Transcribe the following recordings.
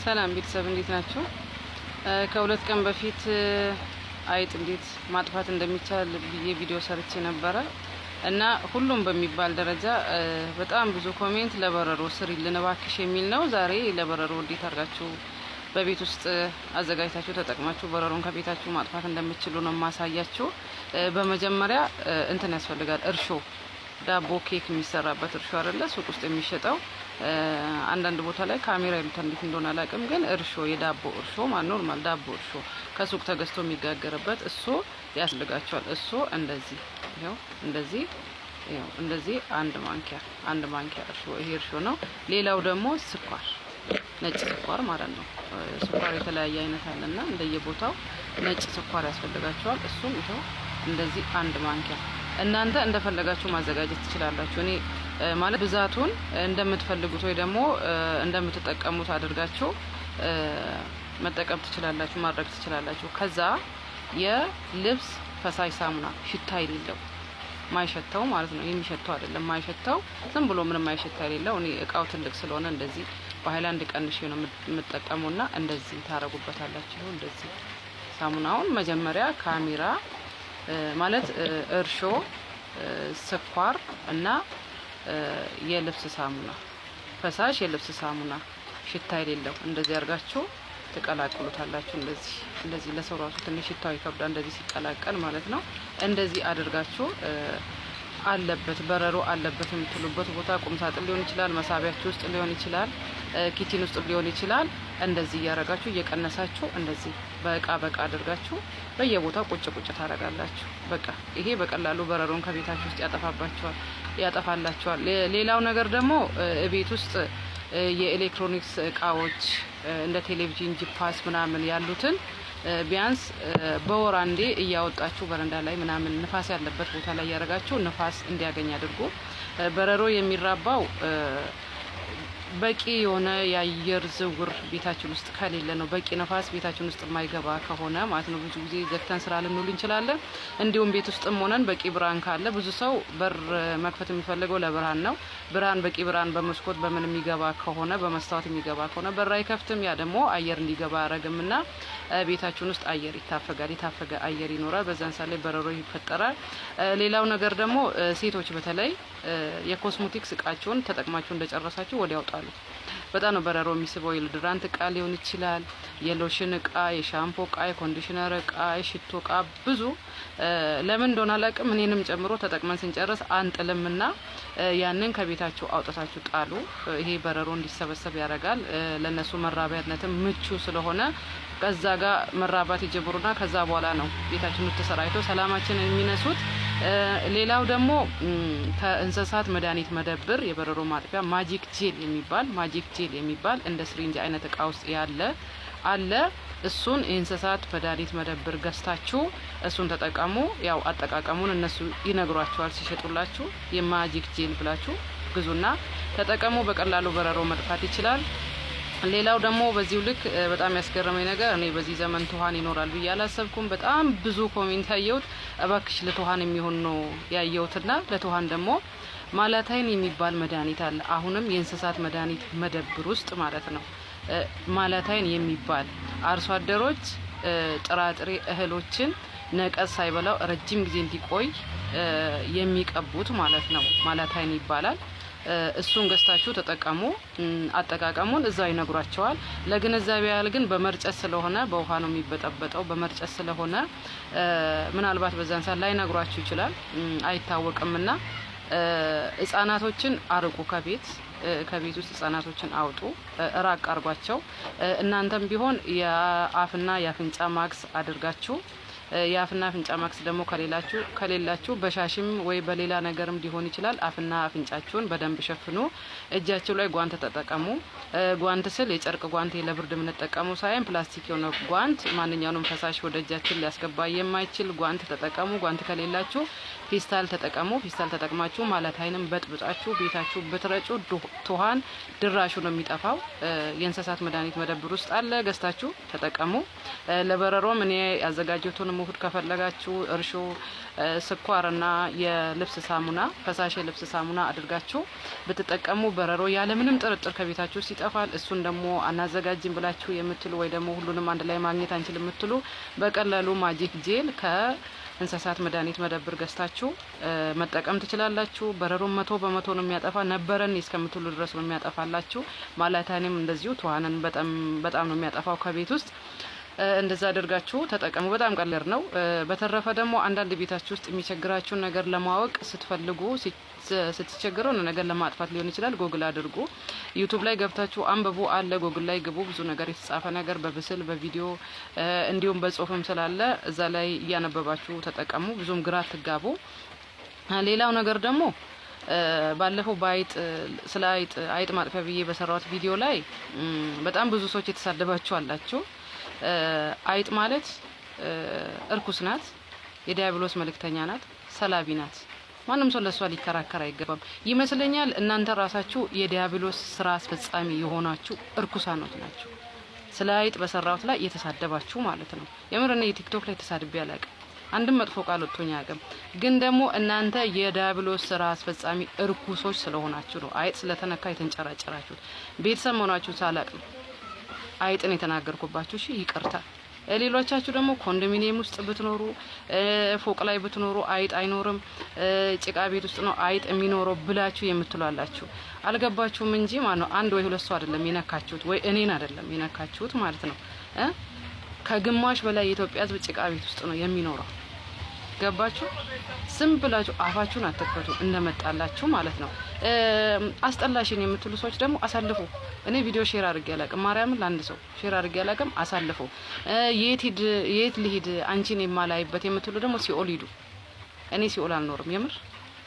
ሰላም ቤተሰብ እንዴት ናችሁ? ከሁለት ቀን በፊት አይጥ እንዴት ማጥፋት እንደሚቻል ብዬ ቪዲዮ ሰርቼ ነበረ እና ሁሉም በሚባል ደረጃ በጣም ብዙ ኮሜንት ለበረሮ ስሪልን እባክሽ የሚል ነው። ዛሬ ለበረሮ እንዴት አድርጋችሁ በቤት ውስጥ አዘጋጅታችሁ ተጠቅማችሁ በረሮን ከቤታችሁ ማጥፋት እንደምትችሉ ነው ማሳያችሁ። በመጀመሪያ እንትን ያስፈልጋል፣ እርሾ ዳቦ ኬክ የሚሰራበት እርሾ አይደለ ሱቅ ውስጥ የሚሸጠው። አንዳንድ ቦታ ላይ ካሜራ ይሉታል፣ እንዴት እንደሆነ አላውቅም፣ ግን እርሾ የዳቦ እርሾ ኖርማል ዳቦ እርሾ ከሱቅ ተገዝቶ የሚጋገርበት እሱ ያስፈልጋቸዋል። እሱ እንደዚህ ይሄው እንደዚህ አንድ ማንኪያ እርሾ፣ ይሄ እርሾ ነው። ሌላው ደግሞ ስኳር፣ ነጭ ስኳር ማለት ነው። ስኳር የተለያየ አይነት አለና እንደየቦታው ነጭ ስኳር ያስፈልጋቸዋል። እሱም ይሄው እንደዚህ አንድ ማንኪያ። እናንተ እንደፈለጋችሁ ማዘጋጀት ትችላላችሁ። እኔ ማለት ብዛቱን እንደምትፈልጉት ወይ ደግሞ እንደምትጠቀሙት አድርጋችሁ መጠቀም ትችላላችሁ፣ ማድረግ ትችላላችሁ። ከዛ የልብስ ፈሳሽ ሳሙና ሽታ የሌለው ማይሸተው ማለት ነው። የሚሸተው አይደለም ማይሸተው፣ ዝም ብሎ ምንም ማይሸታ የሌለው። እኔ እቃው ትልቅ ስለሆነ እንደዚህ በሃይላንድ ቀንሽ ነው የምጠቀሙና እንደዚህ ታረጉበታላችሁ። እንደዚህ ሳሙናውን መጀመሪያ ካሜራ ማለት እርሾ፣ ስኳር እና የልብስ ሳሙና ፈሳሽ የልብስ ሳሙና ሽታ የሌለው እንደዚህ አድርጋችሁ ተቀላቅሉታላችሁ። እንደዚህ ለሰው ራሱ ትንሽ ሽታው ይከብዳል እንደዚህ ሲቀላቀል ማለት ነው። እንደዚህ አድርጋችሁ አለበት በረሮ አለበት የምትሉበት ቦታ ቁምሳጥን ሊሆን ይችላል፣ መሳቢያችሁ ውስጥ ሊሆን ይችላል፣ ኪችን ውስጥ ሊሆን ይችላል። እንደዚህ እያረጋችሁ እየቀነሳችሁ እንደዚህ በእቃ አድርጋችሁ በየቦታው ቁጭ ታረጋላችሁ። በቃ ይሄ በቀላሉ በረሮን ከቤታችሁ ውስጥ ያጠፋላችኋል። ሌላው ነገር ደግሞ ቤት ውስጥ የኤሌክትሮኒክስ እቃዎች እንደ ቴሌቪዥን፣ ጂፓስ ምናምን ያሉትን ቢያንስ በወር አንዴ እያወጣችሁ በረንዳ ላይ ምናምን ንፋስ ያለበት ቦታ ላይ ያረጋችሁ ንፋስ እንዲያገኝ አድርጉ። በረሮ የሚራባው በቂ የሆነ የአየር ዝውውር ቤታችን ውስጥ ከሌለ ነው። በቂ ነፋስ ቤታችን ውስጥ የማይገባ ከሆነ ማለት ነው። ብዙ ጊዜ ዘግተን ስራ ልንውል እንችላለን። እንዲሁም ቤት ውስጥም ሆነን በቂ ብርሃን ካለ፣ ብዙ ሰው በር መክፈት የሚፈልገው ለብርሃን ነው። በቂ ብርሃን በመስኮት በምን የሚገባ ከሆነ በመስታወት የሚገባ ከሆነ በር አይከፍትም። ያ ደግሞ አየር እንዲገባ አያረግምና ቤታችን ውስጥ አየር ይታፈጋል። የታፈገ አየር ይኖራል። በዛን ሰዓት ላይ በረሮ ይፈጠራል። ሌላው ነገር ደግሞ ሴቶች በተለይ የኮስሞቲክስ እቃቸውን ተጠቅማችሁ እንደጨረሳችሁ ወዲያው ጣሉ። በጣም ነው በረሮ የሚስበው። የሎድራንት እቃ ሊሆን ይችላል፣ የሎሽን እቃ፣ የሻምፖ እቃ፣ የኮንዲሽነር እቃ፣ የሽቶ እቃ ብዙ ለምን እንደሆነ አላውቅም፣ እኔንም ጨምሮ ተጠቅመን ስንጨርስ አንጥልምና ያንን ከቤታችሁ አውጥታችሁ ጣሉ። ይሄ በረሮ እንዲሰበሰብ ያደርጋል። ለነሱ መራቢያነትም ምቹ ስለሆነ ከዛ ጋር መራባት ይጀምሩና ከዛ በኋላ ነው ቤታችን ውስጥ ተሰራይቶ ሰላማችንን የሚነሱት። ሌላው ደግሞ ከእንስሳት መድኃኒት መደብር የበረሮ ማጥፊያ ማጂክ ጄል የሚባል እንደ ስሪንጅ አይነት እቃ ውስጥ አለ። እሱን የእንስሳት መድኃኒት መደብር ገዝታችሁ እሱን ተጠቀሙ። ያው አጠቃቀሙን እነሱ ይነግሯችኋል ሲሸጡላችሁ። የማጂክ ጄል ብላችሁ ግዙና ተጠቀሙ። በቀላሉ በረሮ መጥፋት ይችላል። ሌላው ደግሞ በዚሁ ልክ በጣም ያስገረመኝ ነገር እኔ በዚህ ዘመን ትኋን ይኖራል ብዬ አላሰብኩም። በጣም ብዙ ኮሜንት ያየሁት እባክሽ ለትኋን የሚሆን ነው ያየሁትና ለትኋን ደግሞ ማላታይን የሚባል መድኃኒት አለ። አሁንም የእንስሳት መድኃኒት መደብር ውስጥ ማለት ነው። ማላታይን የሚባል አርሶ አደሮች ጥራጥሬ እህሎችን ነቀዝ ሳይበላው ረጅም ጊዜ እንዲቆይ የሚቀቡት ማለት ነው። ማላታይን ይባላል። እሱን ገዝታችሁ ተጠቀሙ። አጠቃቀሙን እዛው ይነግሯቸዋል። ለግንዛቤ ያህል ግን በመርጨት ስለሆነ በውሃ ነው የሚበጠበጠው። በመርጨት ስለሆነ ምናልባት በዛን ሰዓት ላይ ነግሯችሁ ይችላል፣ አይታወቅምና ህጻናቶችን አርቁ። ከቤት ውስጥ ህጻናቶችን አውጡ፣ ራቅ አርጓቸው። እናንተም ቢሆን የአፍና የአፍንጫ ማክስ አድርጋችሁ የአፍና አፍንጫ ማክስ ደግሞ ከሌላችሁ በሻሽም ወይ በሌላ ነገርም ሊሆን ይችላል። አፍና አፍንጫችሁን በደንብ ሸፍኑ። እጃችሁ ላይ ጓንት ተጠቀሙ። ጓንት ስል የጨርቅ ጓንት ለብርድ የምንጠቀሙ ሳይሆን ፕላስቲክ የሆነ ጓንት፣ ማንኛውንም ፈሳሽ ወደ እጃችን ሊያስገባ የማይችል ጓንት ተጠቀሙ። ጓንት ከሌላችሁ ፌስታል ተጠቀሙ። ፌስታል ተጠቅማችሁ ማላታይንም በጥብጣችሁ ቤታችሁ ብትረጩ ትኋን ድራሹ ነው የሚጠፋው። የእንስሳት መድኃኒት መደብር ውስጥ አለ፣ ገዝታችሁ ተጠቀሙ። ለበረሮም እኔ ያዘጋጀሁትን ደግሞ እሁድ ከፈለጋችሁ እርሾ፣ ስኳርና የልብስ ሳሙና ፈሳሽ የልብስ ሳሙና አድርጋችሁ ብትጠቀሙ በረሮ ያለምንም ጥርጥር ከቤታችሁ ይጠፋል። እሱን ደግሞ አናዘጋጅም ብላችሁ የምትሉ ወይ ደግሞ ሁሉንም አንድ ላይ ማግኘት አንችል የምትሉ በቀላሉ ማጂክ ጄል ከእንስሳት መድኃኒት መደብር ገዝታችሁ መጠቀም ትችላላችሁ። በረሮን 100% ነው የሚያጠፋ ነበረን እስከምትሉ ድረስ ነው የሚያጠፋላችሁ። ማላታኒም እንደዚሁ ተዋነን በጣም ነው የሚያጠፋው ከቤት ውስጥ። እንደዛ አድርጋችሁ ተጠቀሙ። በጣም ቀላል ነው። በተረፈ ደግሞ አንዳንድ ቤታችሁ ውስጥ የሚቸግራችሁን ነገር ለማወቅ ስትፈልጉ ስትቸገሩ ነገር ለማጥፋት ሊሆን ይችላል፣ ጎግል አድርጉ። ዩቲዩብ ላይ ገብታችሁ አንብቡ አለ። ጎግል ላይ ግቡ። ብዙ ነገር የተጻፈ ነገር በምስል በቪዲዮ እንዲሁም በጽሁፍም ስላለ እዛ ላይ እያነበባችሁ ተጠቀሙ። ብዙም ግራ አትጋቡ። ሌላው ነገር ደግሞ ባለፈው ስለ አይጥ ማጥፊያ ብዬ በሰራሁት ቪዲዮ ላይ በጣም ብዙ ሰዎች የተሳደባችሁ አላችሁ። አይጥ ማለት እርኩስ ናት፣ የዲያብሎስ መልእክተኛ ናት፣ ሰላቢ ናት። ማንም ሰው ለሷ ሊከራከር አይገባም። ይመስለኛል እናንተ ራሳችሁ የዲያብሎስ ስራ አስፈጻሚ የሆናችሁ እርኩሳኖች ናችሁ። ስለ አይጥ በሰራሁት ላይ እየተሳደባችሁ ማለት ነው። የምር እኔ ቲክቶክ ላይ ተሳድቤ አላውቅም። አንድም መጥፎ ቃል ወጥቶኝ አያውቅም። ግን ደግሞ እናንተ የዲያብሎስ ስራ አስፈጻሚ እርኩሶች ስለሆናችሁ ነው አይጥ ስለተነካ የተንጨራጨራችሁት። ቤተሰብ መሆናችሁ ሳላቅ ነው አይጥን የተናገርኩባችሁ። እሺ ይቅርታ። ሌሎቻችሁ ደግሞ ኮንዶሚኒየም ውስጥ ብትኖሩ ፎቅ ላይ ብትኖሩ አይጥ አይኖርም፣ ጭቃ ቤት ውስጥ ነው አይጥ የሚኖረው ብላችሁ የምትሏላችሁ አልገባችሁም እንጂ ማለት ነው። አንድ ወይ ሁለት ሰው አይደለም የነካችሁት፣ ወይ እኔን አይደለም የነካችሁት ማለት ነው። ከግማሽ በላይ የኢትዮጵያ ሕዝብ ጭቃ ቤት ውስጥ ነው የሚኖረው። ገባችሁ? ዝም ብላችሁ አፋችሁን አትከፈቱ እንደመጣላችሁ ማለት ነው። አስጠላሽን የምትሉ ሰዎች ደግሞ አሳልፉ። እኔ ቪዲዮ ሼር አድርጌ አላውቅም። ማርያምን ለአንድ ሰው ሼር አድርጌ አላውቅም። አሳልፉ። የት ልሂድ አንቺን የማላይበት የምትሉ ደግሞ ሲኦል ሂዱ። እኔ ሲኦል አልኖርም። የምር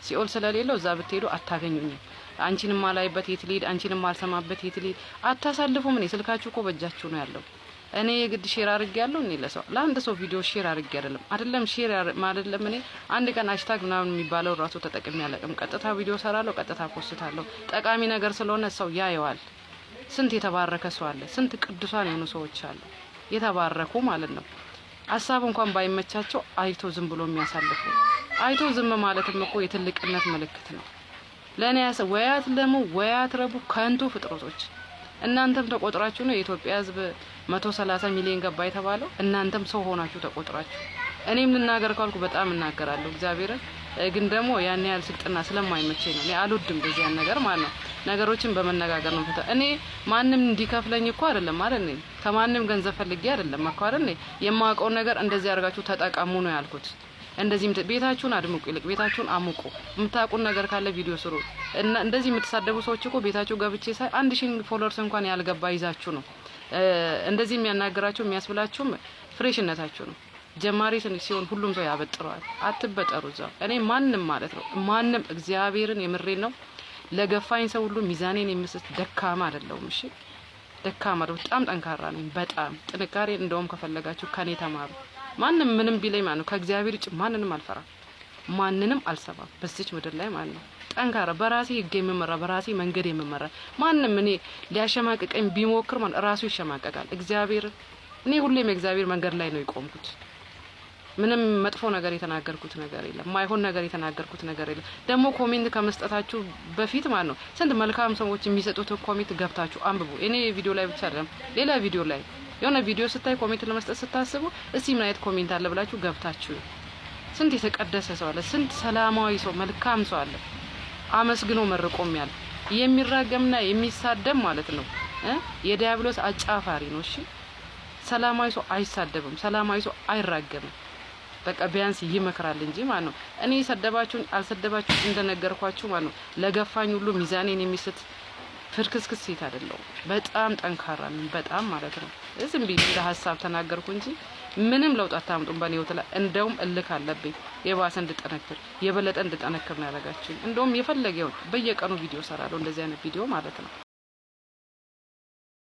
ሲኦል ስለሌለው እዛ ብትሄዱ አታገኙኝም። አንቺን የማላይበት የት ልሂድ፣ አንቺን የማልሰማበት የት ልሂድ። አታሳልፉም። እኔ ስልካችሁ እኮ በእጃችሁ ነው ያለው። እኔ የግድ ሼር አድርጌ ያለው እኔ ለአንድ ሰው ቪዲዮ ሼር አድርጌ አይደለም ሼር አይደለም። እኔ አንድ ቀን ሃሽታግ ምናምን የሚባለው ራሱ ተጠቅሜ አላውቅም። ቀጥታ ቪዲዮ ሰራለሁ፣ ቀጥታ ፖስታለሁ። ጠቃሚ ነገር ስለሆነ ሰው ያየዋል። ስንት የተባረከ ሰው አለ፣ ስንት ቅዱሳን የሆኑ ሰዎች አሉ፣ የተባረኩ ማለት ነው። ሀሳብ እንኳን ባይመቻቸው አይቶ ዝም ብሎ የሚያሳልፉ። አይቶ ዝም ማለትም እኮ የትልቅነት ምልክት ነው። ለኔ ወያት ለሙ ወያት ረቡ ከንቱ ፍጥረቶች እናንተም ተቆጥራችሁ ነው የኢትዮጵያ ሕዝብ 130 ሚሊዮን ገባ የተባለው። እናንተም ሰው ሆናችሁ ተቆጥራችሁ። እኔም ልናገር ካልኩ በጣም እናገራለሁ እግዚአብሔርን። ግን ደግሞ ያን ያህል ስልጥና ስለማይመቸኝ ነው። እኔ አልወድም እንደዚህ ያን ነገር ማለት ነው። ነገሮችን በመነጋገር ነው። እኔ ማንም እንዲከፍለኝ እኮ አይደለም ማለት ነው። ከማንም ገንዘብ ፈልጌ አይደለም እኮ አይደል። የማውቀው ነገር እንደዚህ አድርጋችሁ ተጠቀሙ ነው ያልኩት። እንደዚህም ቤታችሁን አድምቁ፣ ይልቅ ቤታችሁን አሙቁ። የምታውቁን ነገር ካለ ቪዲዮ ስሩ። እና እንደዚህ የምትሳደቡ ሰዎች እኮ ቤታችሁ ገብቼ ሳይ 1000 ፎሎወርስ እንኳን ያልገባ ይዛችሁ ነው እንደዚህ የሚያናግራችሁ የሚያስብላችሁም ፍሬሽነታችሁ ነው። ጀማሪ ሲሆን ሁሉም ሰው ያበጥረዋል። አትበጠሩ እዛው። እኔ ማንም ማለት ነው ማንም እግዚአብሔርን የምሬን ነው ለገፋኝ ሰው ሁሉ ሚዛኔን የምስት ደካማ አይደለሁም። እሺ ደካማ በጣም ጠንካራ ነኝ። በጣም ጥንካሬ እንደውም ከፈለጋችሁ ከኔ ተማሩ። ማንም ምንም ቢለኝ ማለት ነው ከእግዚአብሔር ውጭ ማንንም አልፈራም፣ ማንንም አልሰማም በዚች ምድር ላይ ማለት ነው። ጠንካራ በራሴ ህግ የምመራ በራሴ መንገድ የምመራ ማንም እኔ ሊያሸማቀቀኝ ቢሞክር ማለት ራሱ ይሸማቀቃል። እግዚአብሔር እኔ ሁሌም የእግዚአብሔር መንገድ ላይ ነው የቆምኩት። ምንም መጥፎ ነገር የተናገርኩት ነገር የለም፣ ማይሆን ነገር የተናገርኩት ነገር የለም። ደግሞ ኮሜንት ከመስጠታችሁ በፊት ማለት ነው ስንት መልካም ሰዎች የሚሰጡት ኮሜንት ገብታችሁ አንብቡ። እኔ ቪዲዮ ላይ ብቻ አይደለም ሌላ ቪዲዮ ላይ የሆነ ቪዲዮ ስታይ ኮሜንት ለመስጠት ስታስቡ እስቲ ምን አይነት ኮሜንት አለ ብላችሁ ገብታችሁ ስንት የተቀደሰ ሰው አለ፣ ስንት ሰላማዊ ሰው መልካም ሰው አለ፣ አመስግኖ መርቆም ያለ የሚራገምና የሚሳደብ ማለት ነው የዲያብሎስ አጫፋሪ ነው። እሺ ሰላማዊ ሰው አይሳደብም፣ ሰላማዊ ሰው አይራገምም። በቃ ቢያንስ ይመክራል እንጂ ማለት ነው። እኔ ሰደባችሁን አልሰደባችሁ እንደነገርኳችሁ ማለት ነው ለገፋኝ ሁሉ ሚዛኔን የሚስት ፍርክስክስ ሴት አይደለሁም። በጣም ጠንካራ ነኝ፣ በጣም ማለት ነው። ዝም ብዬ ለሀሳብ ተናገርኩ እንጂ ምንም ለውጥ አታምጡም በኔ ህይወት ላይ። እንደውም እልክ አለብኝ የባሰ እንድጠነክር የበለጠ እንድጠነክር ነው ያደረጋችሁኝ። እንደውም የፈለገውን በየቀኑ ቪዲዮ ሰራለሁ፣ እንደዚህ አይነት ቪዲዮ ማለት ነው።